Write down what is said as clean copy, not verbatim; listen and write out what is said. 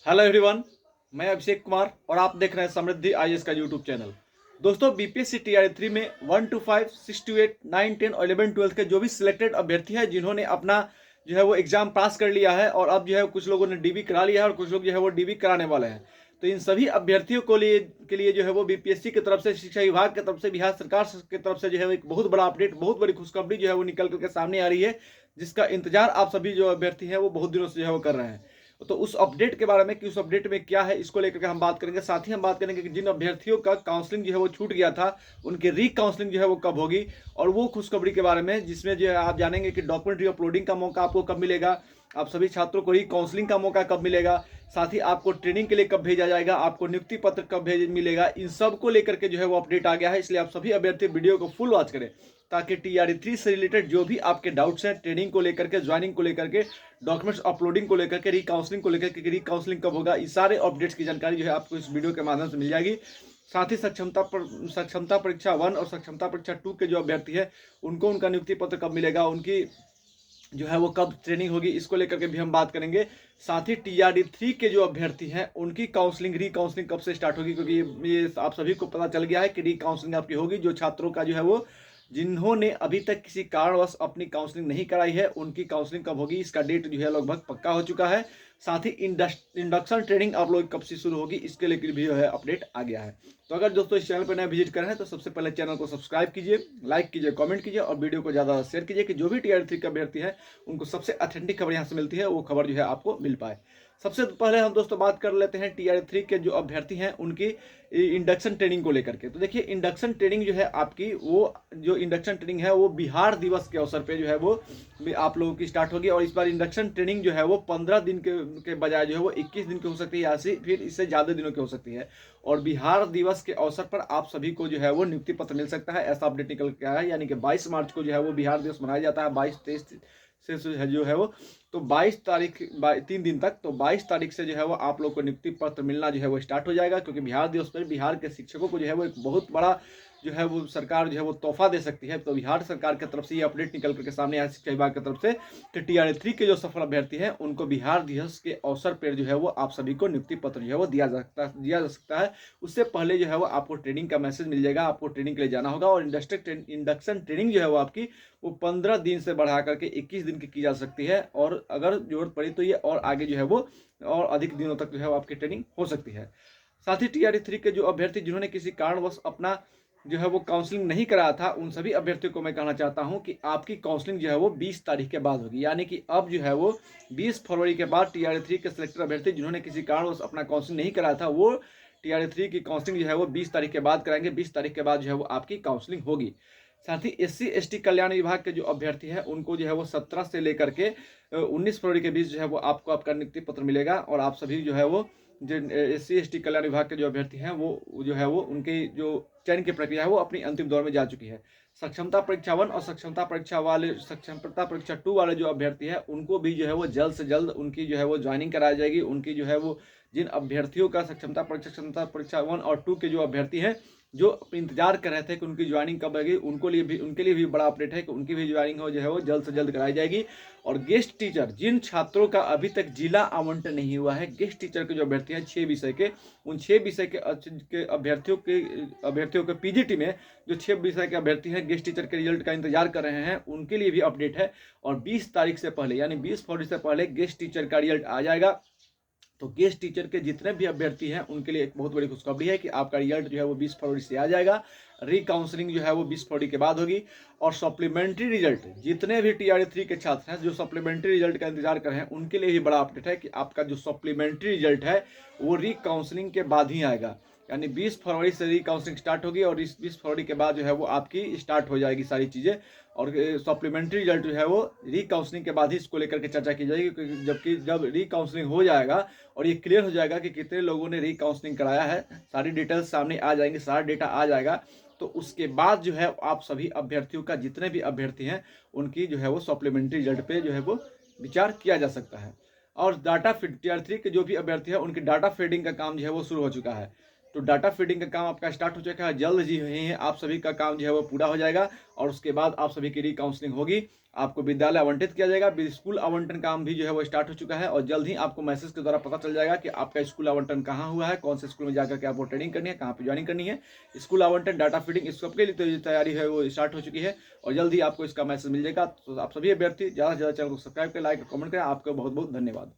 Hello everyone, मैं अभिषेक कुमार और आप देख रहे हैं समृद्धि आईएएस का यूट्यूब चैनल। दोस्तों, बीपीएससी टीआरई 3 में 1 to 5, 6 to 8, 9, 10 और 11, 12 के जो भी सिलेक्टेड अभ्यर्थी हैं जिन्होंने अपना जो है वो एग्जाम पास कर लिया है और अब जो है कुछ लोगों ने डीबी करा लिया है और कुछ लोग जो है वो डीबी कराने वाले हैं। तो इन सभी अभ्यर्थियों के लिए जो है वो बीपीएससी की तरफ से, शिक्षा विभाग की तरफ से, बिहार सरकार की तरफ से जो है एक बहुत बड़ा अपडेट, बहुत बड़ी खुशखबरी जो है वो निकल करके सामने आ रही है, जिसका इंतजार आप सभी जो अभ्यर्थी हैं वो बहुत दिनों से जो है वो कर रहे हैं। तो उस अपडेट के बारे में कि उस अपडेट में क्या है, इसको लेकर के हम बात करेंगे। साथ ही हम बात करेंगे कि जिन अभ्यर्थियों का काउंसलिंग जो है वो छूट गया था, उनकी री काउंसलिंग जो है वो कब होगी, और वो खुशखबरी के बारे में जिसमें जो है आप जानेंगे कि डॉक्यूमेंट री अपलोडिंग का मौका आपको कब मिलेगा, आप सभी छात्रों को री काउंसलिंग का मौका कब मिलेगा, साथ ही आपको ट्रेनिंग के लिए कब भेजा जाएगा, आपको नियुक्ति पत्र कब भेज मिलेगा, इन सब को लेकर के जो है वो अपडेट आ गया है। इसलिए आप सभी अभ्यर्थी वीडियो को फुल वॉच करें ताकि टीआरई 3 से रिलेटेड जो भी आपके डाउट्स हैं, ट्रेनिंग को लेकर के, ज्वाइनिंग को लेकर के, डॉक्यूमेंट्स अपलोडिंग को लेकर के, री काउंसलिंग को लेकर के, री काउंसलिंग कब होगा, इस सारे अपडेट्स की जानकारी जो है आपको इस वीडियो के माध्यम से मिल जाएगी। साथ ही सक्षमता परीक्षा 1 और सक्षमता परीक्षा 2 के जो अभ्यर्थी है उनको उनका नियुक्ति पत्र कब मिलेगा, उनकी जो है वो कब ट्रेनिंग होगी, इसको लेकर के भी हम बात करेंगे। साथ ही टीआरई 3 के जो अभ्यर्थी हैं उनकी काउंसलिंग, री काउंसलिंग कब से स्टार्ट होगी, क्योंकि ये आप सभी को पता चल गया है कि री काउंसलिंग आपकी होगी। जो छात्रों का जो है वो, जिन्होंने अभी तक किसी कारणवश अपनी काउंसलिंग नहीं कराई है, उनकी काउंसलिंग कब होगी, इसका डेट जो है लगभग पक्का हो चुका है। साथ ही इंडक्शन ट्रेनिंग आप लोग कब से शुरू होगी, इसके लेकर भी जो है अपडेट आ गया है। तो अगर दोस्तों इस चैनल पर नया विजिट कर रहे हैं तो सबसे पहले चैनल को सब्सक्राइब कीजिए, लाइक कीजिए, कमेंट कीजिए और वीडियो को ज़्यादा शेयर कीजिए कि जो भी टीआरई 3 के अभ्यर्थी है उनको सबसे ऑथेंटिक खबर यहाँ से मिलती है, वो खबर जो है आपको मिल पाए। सबसे पहले हम दोस्तों बात कर लेते हैं टीआरई 3 के जो अभ्यर्थी हैं उनकी इंडक्शन ट्रेनिंग को लेकर के। तो देखिए, इंडक्शन ट्रेनिंग जो है आपकी, वो जो इंडक्शन ट्रेनिंग है वो बिहार दिवस के अवसर पे जो है वो आप लोगों की स्टार्ट होगी। और इस बार इंडक्शन ट्रेनिंग जो है वो 15 दिन के बजाय जो है वो 21 दिन की हो सकती है, या फिर इससे ज़्यादा दिनों की हो सकती है। और बिहार दिवस के अवसर पर आप सभी को जो है वो नियुक्ति पत्र मिल सकता है, ऐसा अपडेट निकल के आया है। यानी कि 22 मार्च को जो है वो बिहार दिवस मनाया जाता है, 22-23 से जो है वो, तो 22 तारीख 3 दिन तक, तो 22 तारीख से जो है वो आप लोग को नियुक्ति पत्र मिलना जो है वो स्टार्ट हो जाएगा। क्योंकि बिहार दिवस पर बिहार के शिक्षकों को जो है वो एक बहुत बड़ा जो है वो सरकार जो है वो तोहफा दे सकती है। तो बिहार सरकार की तरफ से ये अपडेट निकल करके सामने आया शिक्षा विभाग की तरफ से कि टीआरई 3 के जो सफल अभ्यर्थी हैं उनको बिहार दिवस के अवसर पर जो है वो आप सभी को नियुक्ति पत्र जो है वो दिया जा सकता है। उससे पहले जो है वो आपको ट्रेनिंग का मैसेज मिल जाएगा, आपको ट्रेनिंग के लिए जाना होगा। और इंडक्शन ट्रेनिंग जो है वो आपकी, वो 15 दिन से बढ़ा करके 21 दिन की जा सकती है। और अगर जरूरत पड़ी तो ये और आगे जो है वो और अधिक दिनों तक जो है वो आपकी ट्रेनिंग हो सकती है। साथ ही टीआरई 3 के जो अभ्यर्थी जिन्होंने किसी कारणवश अपना जो है वो काउंसलिंग नहीं कराया था, उन सभी अभ्यर्थियों को मैं कहना चाहता हूं कि आपकी काउंसलिंग जो है वो 20 तारीख के बाद होगी। यानी कि अब जो है वो 20 फरवरी के बाद टीआरई 3 के सिलेक्टर अभ्यर्थी जिन्होंने किसी कारणवश अपना काउंसलिंग नहीं कराया था, वो टीआरई 3 की काउंसलिंग जो है वो 20 तारीख के बाद कराएंगे। 20 तारीख के बाद जो है वो आपकी काउंसलिंग होगी। साथ ही एससी एसटी कल्याण विभाग के जो अभ्यर्थी हैं उनको जो है वो 17 से लेकर के 19 फरवरी के बीच जो है वो आपको आपका नियुक्ति पत्र मिलेगा। और आप सभी जो है वो जो एससी एसटी कल्याण विभाग के जो अभ्यर्थी हैं वो जो है वो उनकी जो चयन की प्रक्रिया है वो अपनी अंतिम दौर में जा चुकी है। सक्षमता परीक्षा 1 और सक्षमता परीक्षा 2 वाले जो अभ्यर्थी है उनको भी जो है वो जल्द से जल्द उनकी जो है वो ज्वाइनिंग कराई जाएगी। उनकी जो है वो, जिन अभ्यर्थियों का क्षमता परीक्षा 1 और 2 के जो अभ्यर्थी हैं जो इंतजार कर रहे थे कि उनकी ज्वाइनिंग कब आएगी, उनके लिए भी बड़ा अपडेट है कि उनकी भी ज्वाइनिंग हो जो है वो जल्द से जल्द कराई जाएगी। और गेस्ट टीचर, जिन छात्रों का अभी तक जिला आवंटन नहीं हुआ है, गेस्ट टीचर के जो अभ्यर्थी हैं 6 विषय के, उन 6 विषय के अभ्यर्थियों के पीजीटी में जो 6 विषय के अभ्यर्थी हैं गेस्ट टीचर के रिजल्ट का इंतजार कर रहे हैं, उनके लिए भी अपडेट है। और 20 तारीख से पहले यानी 20 फरवरी से पहले गेस्ट टीचर का रिजल्ट आ जाएगा। तो गेस्ट टीचर के जितने भी अभ्यर्थी हैं उनके लिए एक बहुत बड़ी खुशखबरी है कि आपका रिजल्ट जो है वो 20 फरवरी से आ जाएगा। री काउंसलिंग जो है वो 20 फरवरी के बाद होगी। और सप्लीमेंट्री रिजल्ट, जितने भी टीआरई 3 के छात्र हैं जो सप्लीमेंट्री रिजल्ट का इंतजार कर रहे हैं, उनके लिए भी बड़ा अपडेट है कि आपका जो सप्लीमेंट्री रिजल्ट है वो री काउंसलिंग के बाद ही आएगा। यानी 20 फरवरी से री काउंसलिंग स्टार्ट होगी और इस 20 फरवरी के बाद जो है वो आपकी स्टार्ट हो जाएगी सारी चीज़ें। और सप्लीमेंट्री रिजल्ट जो है वो री काउंसलिंग के बाद ही इसको लेकर के चर्चा की जाएगी। जबकि जब री काउंसलिंग हो जाएगा और ये क्लियर हो जाएगा कि कितने लोगों ने री काउंसलिंग कराया है, सारी डिटेल्स सामने आ जाएंगी, सारा डेटा आ जाएगा, तो उसके बाद जो है आप सभी अभ्यर्थियों का, जितने भी अभ्यर्थी हैं उनकी जो है वो सप्लीमेंट्री रिजल्ट पे जो है वो विचार किया जा सकता है। और डाटा फीड टीआरई 3 के जो भी अभ्यर्थी हैं उनकी डाटा फीडिंग का काम जो है वो शुरू हो चुका है। तो डाटा फीडिंग का काम आपका स्टार्ट हो चुका है। जल्द ही है आप सभी का काम जो है वो पूरा हो जाएगा और उसके बाद आप सभी की री काउंसलिंग होगी, आपको विद्यालय आवंटित किया जाएगा। स्कूल आवंटन काम भी जो है वो स्टार्ट हो चुका है और जल्द ही आपको मैसेज के द्वारा पता चल जाएगा कि आपका स्कूल आवंटन कहाँ हुआ है, कौन से स्कूल में जाकर के आपको ट्रेनिंग करनी है, कहाँ पे ज्वाइनिंग करनी है। स्कूल आवंटन, डाटा फीडिंग, इस सबके लिए तो तैयारी है वो स्टार्ट हो चुकी है और जल्द ही आपको इसका मैसेज मिल जाएगा। तो आप सभी अभ्यर्थी ज़्यादा से ज़्यादा चैनल को सब्सक्राइब करें, लाइक, कमेंट करें। आपका बहुत बहुत धन्यवाद।